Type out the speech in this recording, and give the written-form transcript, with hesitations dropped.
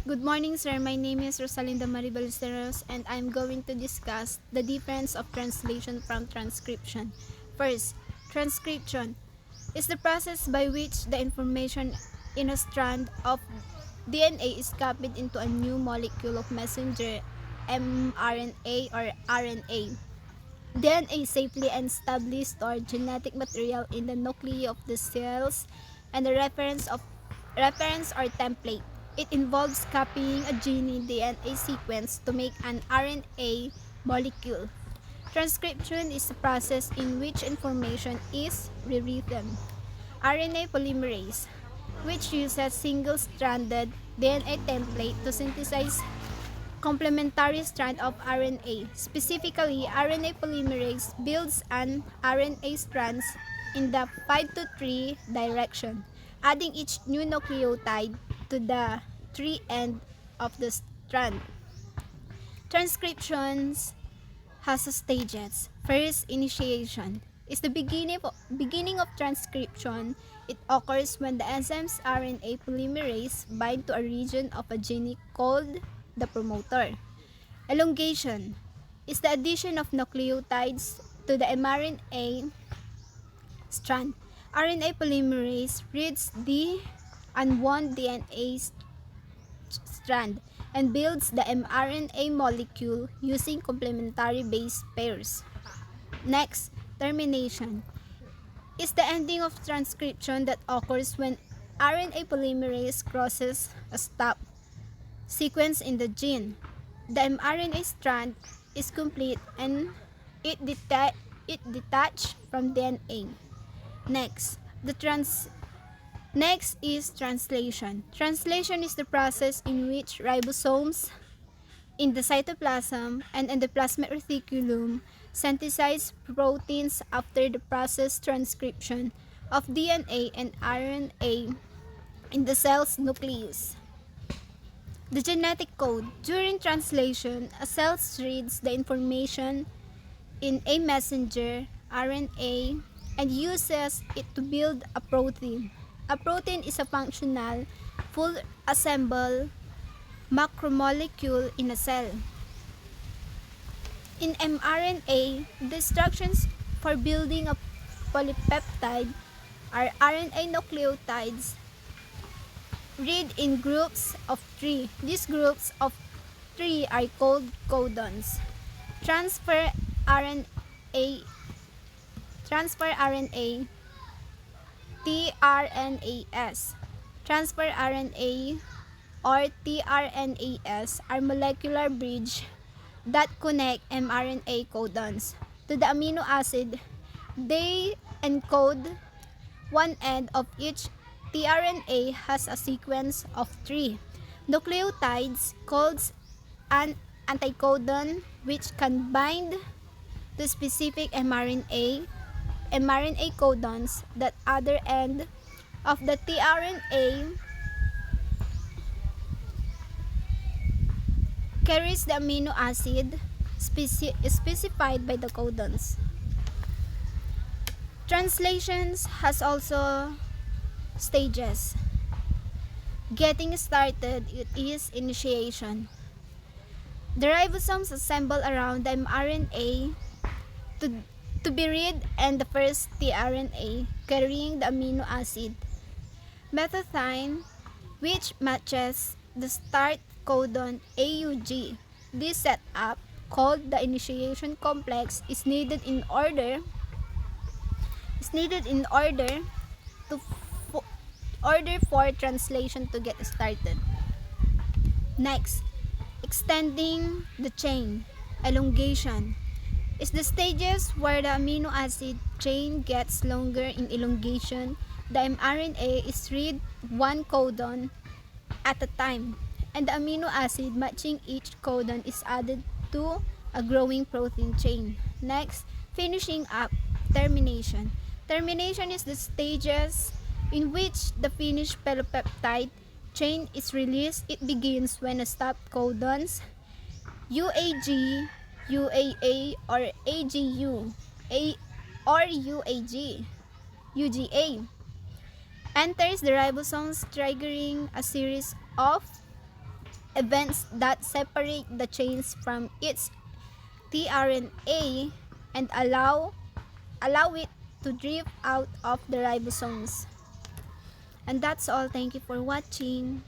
Good morning, sir. My name is Rosalinda Maribel Ballesteros, and I'm going to discuss the difference of translation from transcription. First, transcription is the process by which the information in a strand of DNA is copied into a new molecule of messenger mRNA or RNA. DNA safely and stably stored genetic material in the nuclei of the cells and the reference or template. It involves copying a gene DNA sequence to make an RNA molecule. Transcription is a process in which information is rewritten. RNA polymerase, which uses single-stranded DNA template to synthesize complementary strand of RNA. Specifically, RNA polymerase builds an RNA strands in the 5 to 3 direction, adding each new nucleotide to the 3 end of the strand. Transcriptions has stages. First, initiation is the beginning of transcription. It occurs when the enzymes RNA polymerase bind to a region of a gene called the promoter. Elongation is the addition of nucleotides to the mRNA strand. RNA polymerase reads the unwound DNA strand and builds the mRNA molecule using complementary base pairs. Next, termination is the ending of transcription that occurs when RNA polymerase crosses a stop sequence in the gene. The mRNA strand is complete and it detached from DNA. Next is translation. Translation is the process in which ribosomes in the cytoplasm and endoplasmic reticulum synthesize proteins after the process transcription of DNA and RNA in the cell's nucleus. The genetic code. During translation, a cell reads the information in a messenger RNA and uses it to build a protein. A protein is a functional, full assembled macromolecule in a cell. In mRNA, the instructions for building a polypeptide are RNA nucleotides read in groups of 3. These groups of 3 are called codons. Transfer RNA tRNAs. Transfer RNA or tRNAs are molecular bridge that connect mRNA codons to the amino acid. They encode one end of each tRNA has a sequence of 3 nucleotides called an anticodon, which can bind to specific mRNA codons. That other end of the tRNA carries the amino acid specified by the codons. Translations has also stages. Getting started, it is initiation. The ribosomes assemble around the mRNA to be read and the first tRNA carrying the amino acid methionine, which matches the start codon AUG. This setup, called the initiation complex, is needed in order to for translation to get started. Next, extending the chain. Elongation is the stages where the amino acid chain gets longer. In elongation, the mRNA is read one codon at a time, and the amino acid matching each codon is added to a growing protein chain. Next, finishing up. Termination. Termination is the stages in which the finished polypeptide chain is released. It begins when a stop codons UAG, UAA, or AGU, or UGA enters the ribosomes, triggering a series of events that separate the chains from its tRNA and allow it to drift out of the ribosomes. And that's all. Thank you for watching.